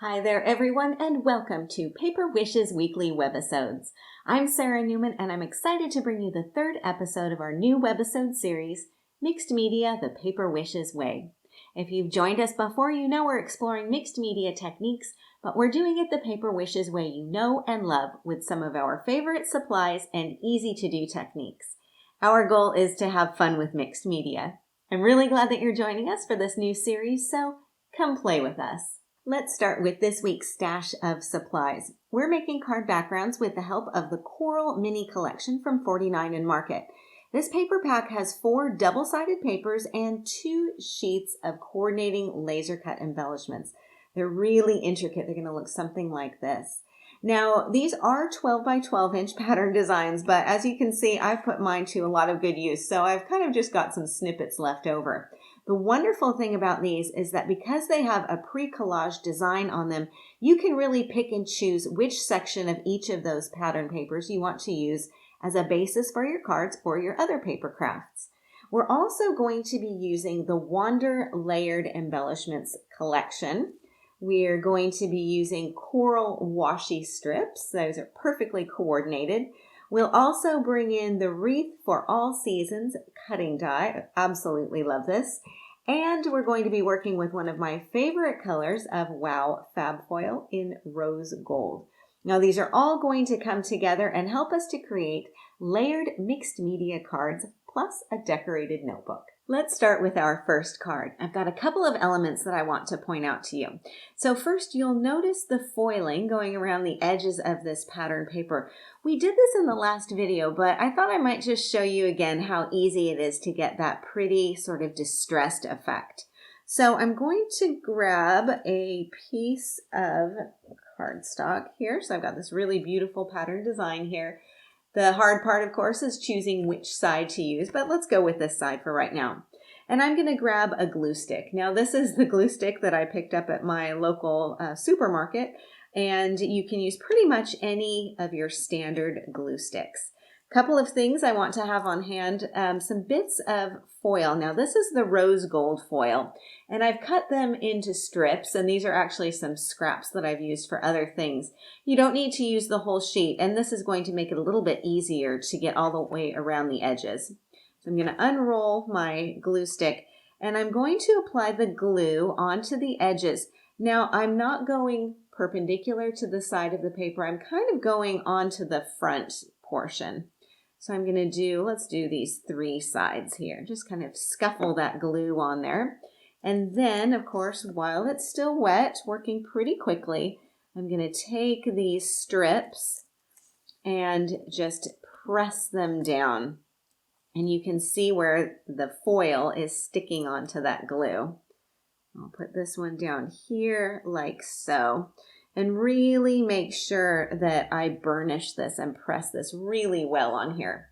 Hi there, everyone, and welcome to Paper Wishes Weekly Webisodes. I'm Sara Naumann, and I'm excited to bring you the third episode of our new webisode series, Mixed Media, the Paper Wishes Way. If you've joined us before, you know we're exploring mixed media techniques, but we're doing it the Paper Wishes way you know and love with some of our favorite supplies and easy-to-do techniques. Our goal is to have fun with mixed media. I'm really glad that you're joining us for this new series, so come play with us. Let's start with this week's stash of supplies. We're making card backgrounds with the help of the Coral Mini Collection from 49 and Market. This paper pack has 4 double-sided papers and 2 sheets of coordinating laser cut embellishments. They're really intricate. They're going to look something like this. Now, these are 12 by 12 inch pattern designs, but as you can see, I've put mine to a lot of good use, so I've kind of just got some snippets left over. The wonderful thing about these is that because they have a pre-collage design on them, you can really pick and choose which section of each of those pattern papers you want to use as a basis for your cards or your other paper crafts. We're also going to be using the Wander Layered Embellishments collection. We're going to be using coral washi strips. Those are perfectly coordinated. We'll also bring in the Wreath for All Seasons cutting die. I absolutely love this. And we're going to be working with one of my favorite colors of Wow Fab Foil in rose gold. Now these are all going to come together and help us to create layered mixed media cards plus a decorated notebook. Let's start with our first card. I've got a couple of elements that I want to point out to you. So first, you'll notice the foiling going around the edges of this pattern paper. We did this in the last video, but I thought I might just show you again how easy it is to get that pretty sort of distressed effect. So I'm going to grab a piece of cardstock here. So I've got this really beautiful pattern design here. The hard part, of course, is choosing which side to use, but let's go with this side for right now. And I'm going to grab a glue stick. Now, this is the glue stick that I picked up at my local supermarket, and you can use pretty much any of your standard glue sticks. Couple of things I want to have on hand, some bits of foil. Now this is the rose gold foil, and I've cut them into strips, and these are actually some scraps that I've used for other things. You don't need to use the whole sheet, and this is going to make it a little bit easier to get all the way around the edges. So I'm going to unroll my glue stick, and I'm going to apply the glue onto the edges. Now I'm not going perpendicular to the side of the paper. I'm kind of going onto the front portion. So I'm going to let's do these 3 sides here. Just kind of scuffle that glue on there. And then, of course, while it's still wet, working pretty quickly, I'm going to take these strips and just press them down. And you can see where the foil is sticking onto that glue. I'll put this one down here like so. And really make sure that I burnish this and press this really well on here.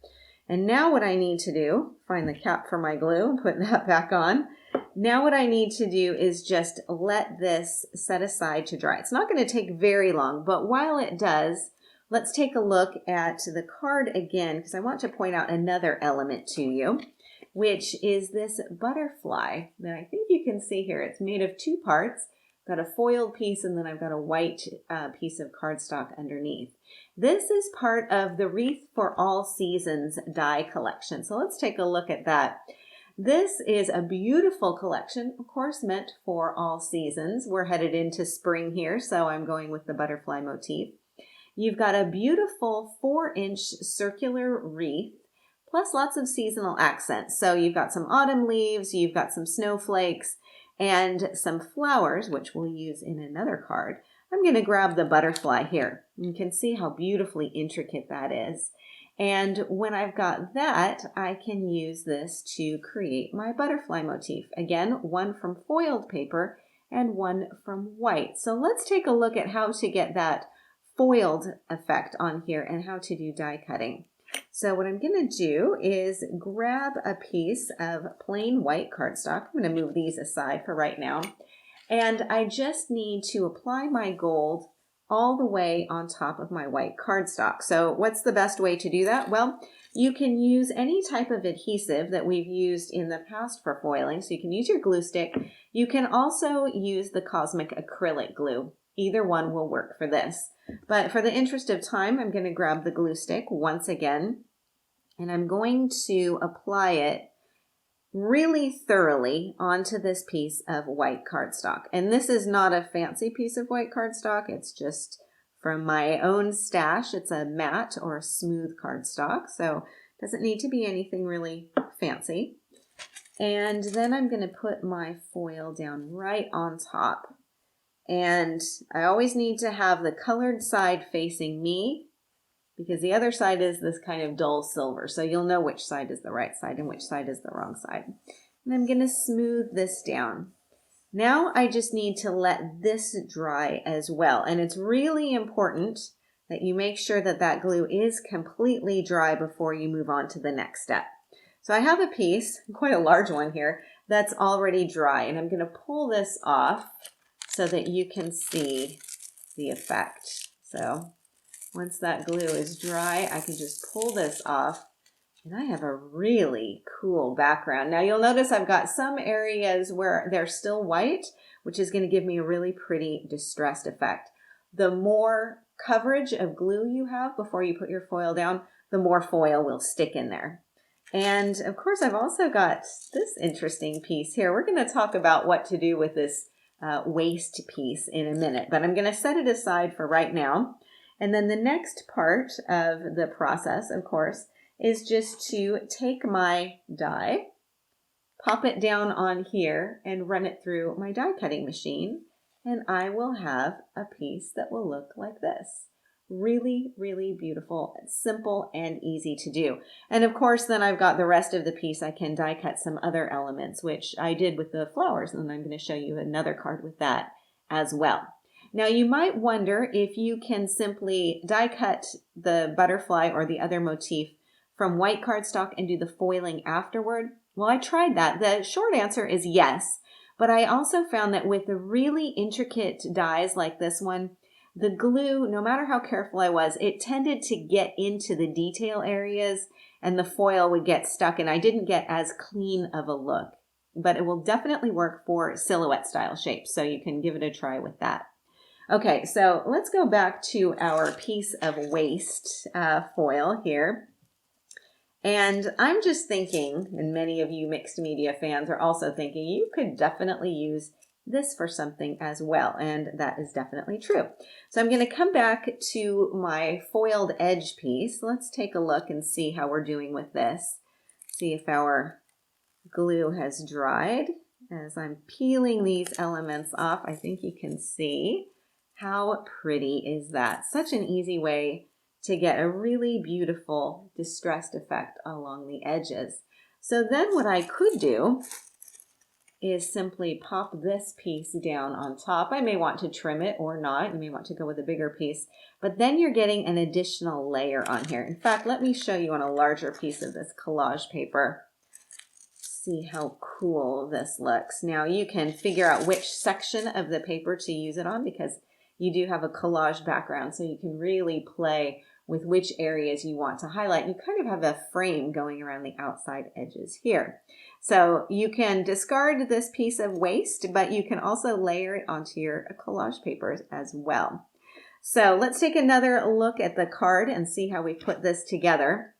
And now what I need to do, find the cap for my glue and put that back on. Now what I need to do is just let this set aside to dry. It's not going to take very long, but while it does, let's take a look at the card again, because I want to point out another element to you, which is this butterfly that I think you can see here. It's made of 2 parts. Got a foiled piece, and then I've got a white piece of cardstock underneath. This is part of the Wreath for All Seasons die collection. So let's take a look at that. This is a beautiful collection, of course, meant for all seasons. We're headed into spring here, so I'm going with the butterfly motif. You've got a beautiful 4-inch circular wreath, plus lots of seasonal accents. So you've got some autumn leaves, you've got some snowflakes, and some flowers, which we'll use in another card. I'm going to grab the butterfly here. You can see how beautifully intricate that is. And when I've got that, I can use this to create my butterfly motif. Again, one from foiled paper and one from white. So let's take a look at how to get that foiled effect on here and how to do die cutting. So what I'm going to do is grab a piece of plain white cardstock. I'm going to move these aside for right now. And I just need to apply my gold all the way on top of my white cardstock. So what's the best way to do that? Well, you can use any type of adhesive that we've used in the past for foiling. So you can use your glue stick. You can also use the Cosmic acrylic glue. Either one will work for this. But for the interest of time, I'm going to grab the glue stick once again, and I'm going to apply it really thoroughly onto this piece of white cardstock. And this is not a fancy piece of white cardstock. It's just from my own stash. It's a matte or a smooth cardstock, so it doesn't need to be anything really fancy. And then I'm going to put my foil down right on top. And I always need to have the colored side facing me, because the other side is this kind of dull silver. So you'll know which side is the right side and which side is the wrong side. And I'm going to smooth this down. Now I just need to let this dry as well. And it's really important that you make sure that that glue is completely dry before you move on to the next step. So I have a piece, quite a large one here, that's already dry. And I'm going to pull this off so that you can see the effect. So once that glue is dry, I can just pull this off, and I have a really cool background. Now you'll notice I've got some areas where they're still white, which is going to give me a really pretty distressed effect. The more coverage of glue you have before you put your foil down, the more foil will stick in there. And of course, I've also got this interesting piece here. We're going to talk about what to do with this waste piece in a minute, but I'm going to set it aside for right now. And then the next part of the process, of course, is just to take my die, pop it down on here, and run it through my die cutting machine. And I will have a piece that will look like this. Really, really beautiful, simple, and easy to do. And of course, then I've got the rest of the piece. I can die cut some other elements, which I did with the flowers. And I'm going to show you another card with that as well. Now you might wonder if you can simply die cut the butterfly or the other motif from white cardstock and do the foiling afterward. Well, I tried that. The short answer is yes, but I also found that with the really intricate dies like this one, the glue, no matter how careful I was, it tended to get into the detail areas and the foil would get stuck, and I didn't get as clean of a look. But it will definitely work for silhouette style shapes, so you can give it a try with that. Okay, so let's go back to our piece of waste foil here. And I'm just thinking, and many of you mixed media fans are also thinking, you could definitely use this for something as well. And that is definitely true. So I'm going to come back to my foiled edge piece. Let's take a look and see how we're doing with this. See if our glue has dried. As I'm peeling these elements off, I think you can see how pretty is that. Such an easy way to get a really beautiful distressed effect along the edges. So then what I could do is simply pop this piece down on top. I may want to trim it or not. You may want to go with a bigger piece, but then you're getting an additional layer on here. In fact, let me show you on a larger piece of this collage paper. See how cool this looks. Now you can figure out which section of the paper to use it on, because you do have a collage background, so you can really play with which areas you want to highlight. You kind of have a frame going around the outside edges here. So you can discard this piece of waste, but you can also layer it onto your collage papers as well. So let's take another look at the card and see how we put this together.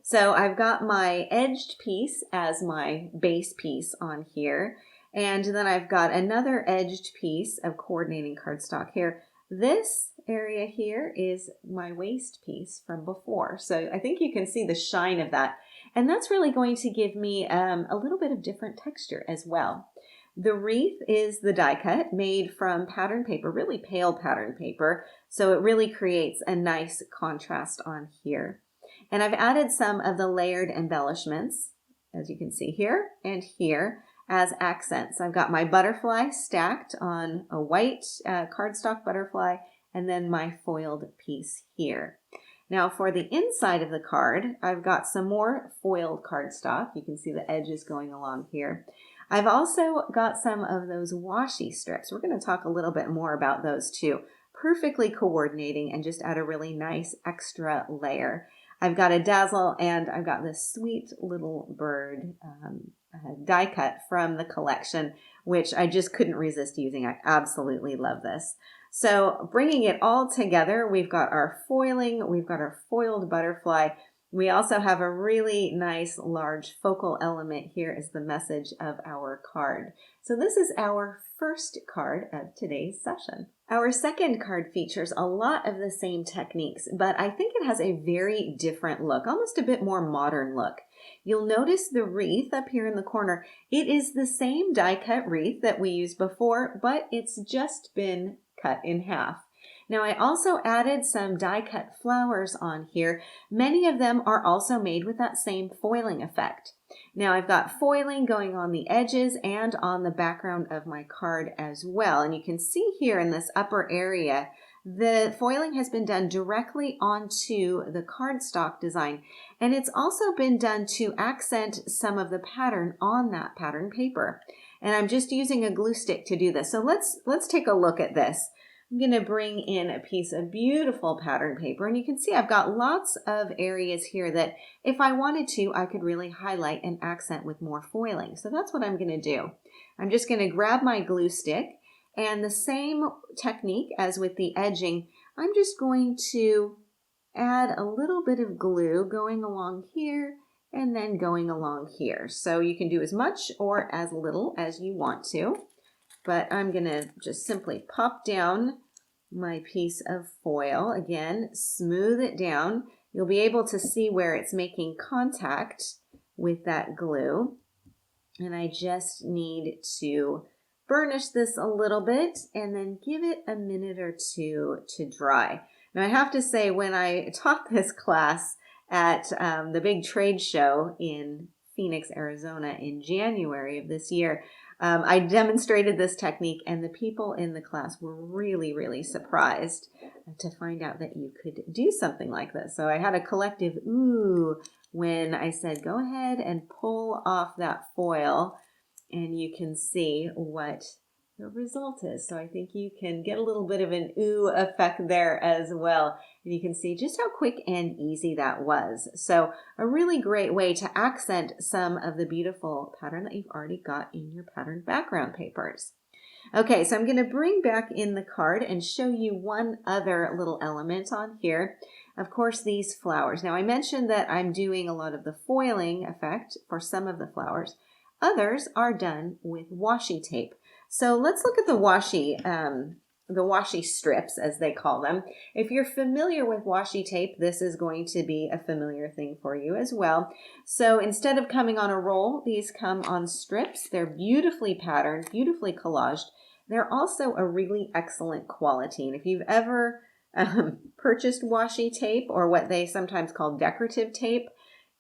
So I've got my edged piece as my base piece on here. And then I've got another edged piece of coordinating cardstock here. This area here is my waist piece from before. So I think you can see the shine of that. And that's really going to give me a little bit of different texture as well. The wreath is the die cut made from pattern paper, really pale pattern paper. So it really creates a nice contrast on here. And I've added some of the layered embellishments, as you can see here and here, as accents. I've got my butterfly stacked on a white cardstock butterfly, and then my foiled piece here. Now for the inside of the card, I've got some more foiled cardstock. You can see the edges going along here. I've also got some of those washi strips. We're going to talk a little bit more about those too. Perfectly coordinating and just add a really nice extra layer. I've got a dazzle, and I've got this sweet little bird die cut from the collection, which I just couldn't resist using. I absolutely love this. So bringing it all together, we've got our foiling, we've got our foiled butterfly. We also have a really nice large focal element here as the message of our card. So this is our first card of today's session. Our second card features a lot of the same techniques, but I think it has a very different look, almost a bit more modern look. You'll notice the wreath up here in the corner. It is the same die cut wreath that we used before, but it's just been cut in half. Now I also added some die cut flowers on here. Many of them are also made with that same foiling effect. Now I've got foiling going on the edges and on the background of my card as well. And you can see here in this upper area, the foiling has been done directly onto the cardstock design. And it's also been done to accent some of the pattern on that pattern paper. And I'm just using a glue stick to do this. So let's take a look at this. I'm going to bring in a piece of beautiful pattern paper, and you can see I've got lots of areas here that if I wanted to, I could really highlight and accent with more foiling. So that's what I'm going to do. I'm just going to grab my glue stick, and the same technique as with the edging, I'm just going to add a little bit of glue going along here and then going along here. So you can do as much or as little as you want to. But I'm going to just simply pop down my piece of foil. Again, smooth it down. You'll be able to see where it's making contact with that glue. And I just need to burnish this a little bit and then give it a minute or two to dry. Now I have to say, when I taught this class at the big trade show in Phoenix, Arizona in January of this year, I demonstrated this technique, and the people in the class were really, really surprised to find out that you could do something like this. So I had a collective ooh when I said, go ahead and pull off that foil, and you can see what the result is. So I think you can get a little bit of an ooh effect there as well. And you can see just how quick and easy that was. So a really great way to accent some of the beautiful pattern that you've already got in your pattern background papers. Okay, so I'm going to bring back in the card and show you one other little element on here. Of course, these flowers. Now I mentioned that I'm doing a lot of the foiling effect for some of the flowers. Others are done with washi tape. So let's look at the washi strips, as they call them. If you're familiar with washi tape, this is going to be a familiar thing for you as well. So instead of coming on a roll, these come on strips. They're beautifully patterned, beautifully collaged. They're also a really excellent quality. And if you've ever purchased washi tape, or what they sometimes call decorative tape,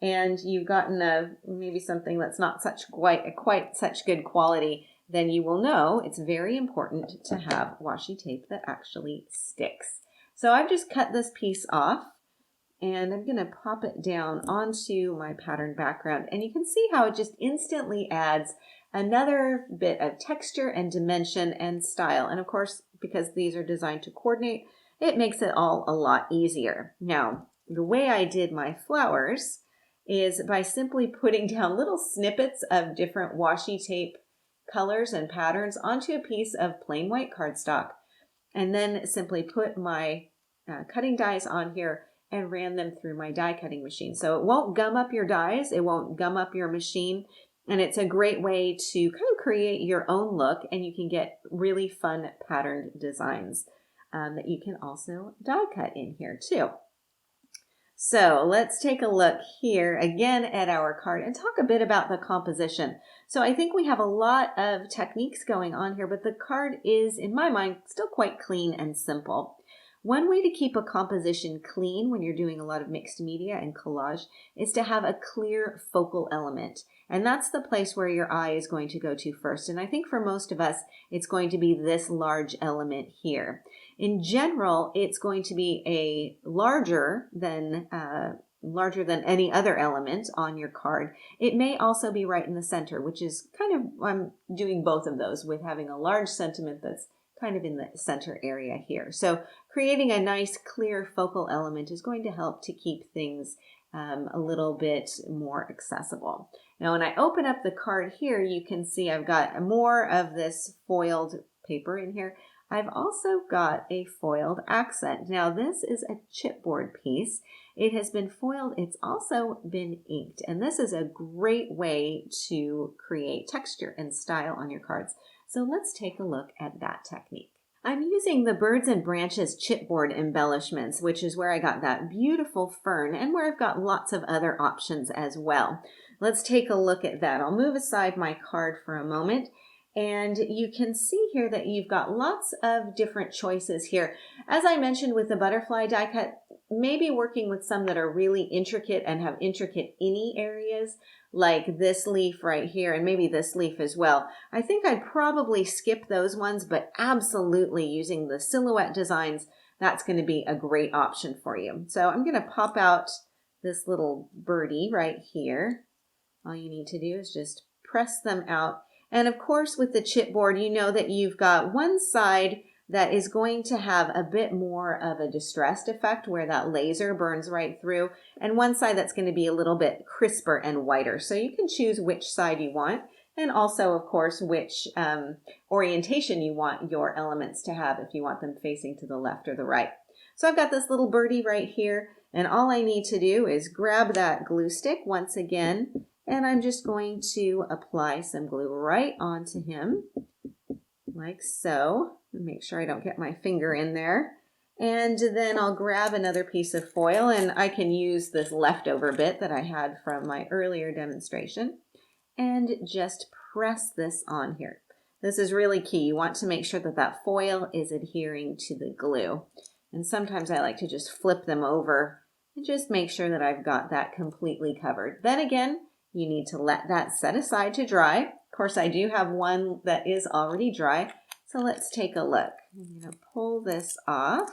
and you've gotten maybe something that's not quite such good quality, then you will know it's very important to have washi tape that actually sticks. So I've just cut this piece off, and I'm going to pop it down onto my pattern background. And you can see how it just instantly adds another bit of texture and dimension and style. And of course, because these are designed to coordinate, it makes it all a lot easier. Now, the way I did my flowers is by simply putting down little snippets of different washi tape colors and patterns onto a piece of plain white cardstock, and then simply put my cutting dies on here and ran them through my die cutting machine. So it won't gum up your dies, it won't gum up your machine, and it's a great way to kind of create your own look, and you can get really fun patterned designs that you can also die cut in here too. So let's take a look here again at our card and talk a bit about the composition. So I think we have a lot of techniques going on here, but the card is, in my mind, still quite clean and simple. One way to keep a composition clean when you're doing a lot of mixed media and collage is to have a clear focal element. And that's the place where your eye is going to go to first. And I think for most of us, it's going to be this large element here. In general, it's going to be a larger than any other element on your card. It may also be right in the center, which is kind of, I'm doing both of those with having a large sentiment that's kind of in the center area here. So creating a nice clear focal element is going to help to keep things a little bit more accessible. Now, when I open up the card here, you can see I've got more of this foiled paper in here. I've also got a foiled accent. Now, this is a chipboard piece. It has been foiled. It's also been inked. And this is a great way to create texture and style on your cards. So let's take a look at that technique. I'm using the Birds and Branches chipboard embellishments, which is where I got that beautiful fern and where I've got lots of other options as well. Let's take a look at that. I'll move aside my card for a moment. And you can see here that you've got lots of different choices here. As I mentioned with the butterfly die cut, maybe working with some that are really intricate and have intricate inny areas, like this leaf right here, and maybe this leaf as well. I think I'd probably skip those ones, but absolutely using the silhouette designs, that's going to be a great option for you. So I'm going to pop out this little birdie right here. All you need to do is just press them out. And of course, with the chipboard, you know that you've got one side that is going to have a bit more of a distressed effect where that laser burns right through, and one side that's going to be a little bit crisper and whiter. So you can choose which side you want, and also, of course, which orientation you want your elements to have if you want them facing to the left or the right. So I've got this little birdie right here, and all I need to do is grab that glue stick once again, and I'm just going to apply some glue right onto him, like so. Make sure I don't get my finger in there. And then I'll grab another piece of foil, and I can use this leftover bit that I had from my earlier demonstration, and just press this on here. This is really key. You want to make sure that that foil is adhering to the glue. And sometimes I like to just flip them over and just make sure that I've got that completely covered. Then again, you need to let that set aside to dry. Of course, I do have one that is already dry. So let's take a look. I'm going to pull this off.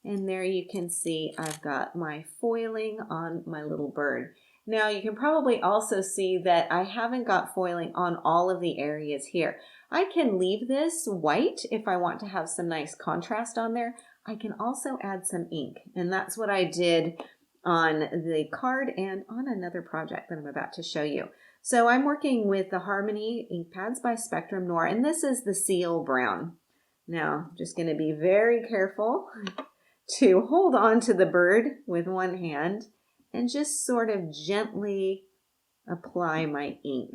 And there you can see I've got my foiling on my little bird. Now you can probably also see that I haven't got foiling on all of the areas here. I can leave this white if I want to have some nice contrast on there. I can also add some ink, and that's what I did on the card and on another project that I'm about to show you. So I'm working with the Harmony ink pads by Spectrum Noir, and this is the Seal Brown. Now, I'm just going to be very careful to hold on to the bird with one hand and just sort of gently apply my ink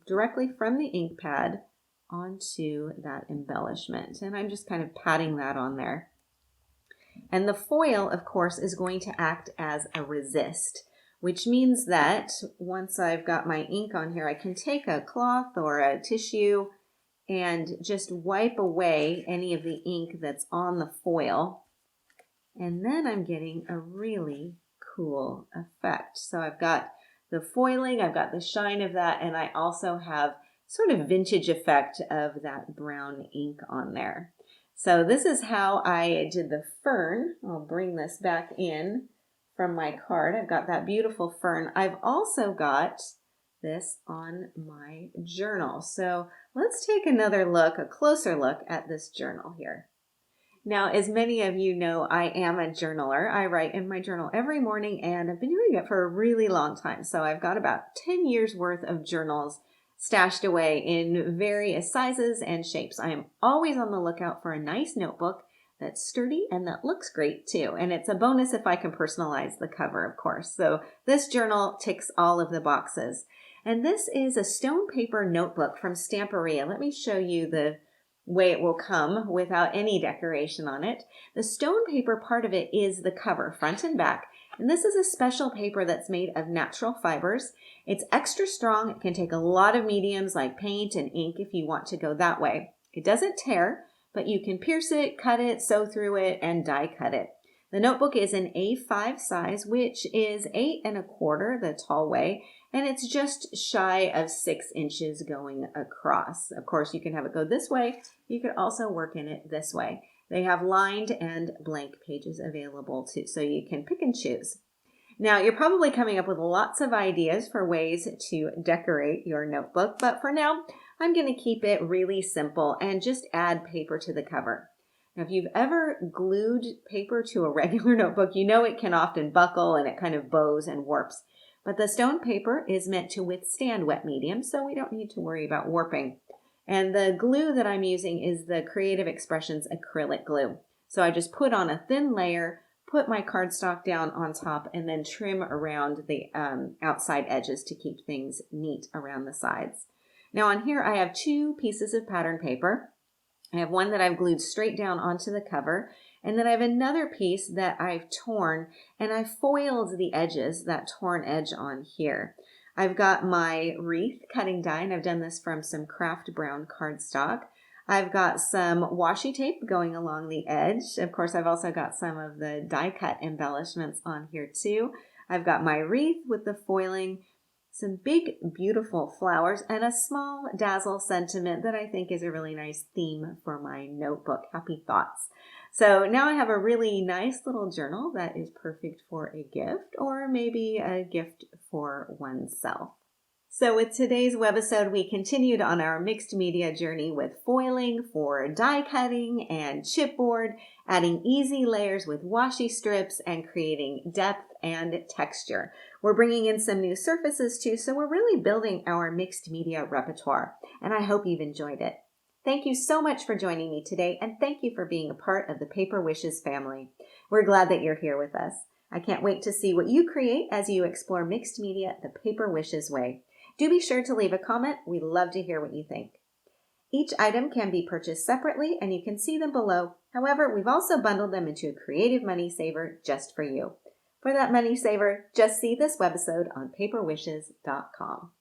directly from the ink pad onto that embellishment. And I'm just kind of patting that on there. And the foil, of course, is going to act as a resist, which means that once I've got my ink on here, I can take a cloth or a tissue and just wipe away any of the ink that's on the foil. And then I'm getting a really cool effect. So I've got the foiling, I've got the shine of that, and I also have sort of vintage effect of that brown ink on there. So this is how I did the fern. I'll bring this back in from my card. I've got that beautiful fern. I've also got this on my journal. So let's take another look, a closer look at this journal here. Now, as many of you know, I am a journaler. I write in my journal every morning, and I've been doing it for a really long time. So I've got about 10 years worth of journals stashed away in various sizes and shapes. I am always on the lookout for a nice notebook that's sturdy and that looks great too. And it's a bonus if I can personalize the cover, of course. So this journal ticks all of the boxes. And this is a stone paper notebook from Stamperia. Let me show you the way it will come without any decoration on it. The stone paper part of it is the cover, front and back. And this is a special paper that's made of natural fibers. It's extra strong. It can take a lot of mediums like paint and ink if you want to go that way. It doesn't tear, but you can pierce it, cut it, sew through it, and die cut it. The notebook is an A5 size, which is 8 1/4 the tall way, and it's just shy of 6 inches going across. Of course, you can have it go this way. You could also work in it this way. They have lined and blank pages available too, so you can pick and choose. Now, you're probably coming up with lots of ideas for ways to decorate your notebook, but for now, I'm going to keep it really simple and just add paper to the cover. Now, if you've ever glued paper to a regular notebook, you know it can often buckle and it kind of bows and warps. But the stone paper is meant to withstand wet medium, so we don't need to worry about warping. And the glue that I'm using is the Creative Expressions acrylic glue. So I just put on a thin layer, put my cardstock down on top, and then trim around the outside edges to keep things neat around the sides. Now on here I have 2 pieces of pattern paper. I have one that I've glued straight down onto the cover, and then I have another piece that I've torn, and I foiled the edges, that torn edge on here. I've got my wreath cutting die, and I've done this from some craft brown cardstock. I've got some washi tape going along the edge. Of course, I've also got some of the die cut embellishments on here too. I've got my wreath with the foiling, some big, beautiful flowers, and a small dazzle sentiment that I think is a really nice theme for my notebook, Happy Thoughts. So now I have a really nice little journal that is perfect for a gift or maybe a gift for oneself. So with today's webisode, we continued on our mixed media journey with foiling for die cutting and chipboard, adding easy layers with washi strips, and creating depth and texture. We're bringing in some new surfaces too, so we're really building our mixed media repertoire, and I hope you've enjoyed it. Thank you so much for joining me today, and thank you for being a part of the Paper Wishes family. We're glad that you're here with us. I can't wait to see what you create as you explore mixed media the Paper Wishes way. Do be sure to leave a comment. We'd love to hear what you think. Each item can be purchased separately, and you can see them below. However, we've also bundled them into a creative money saver just for you. For that money saver, just see this webisode on paperwishes.com.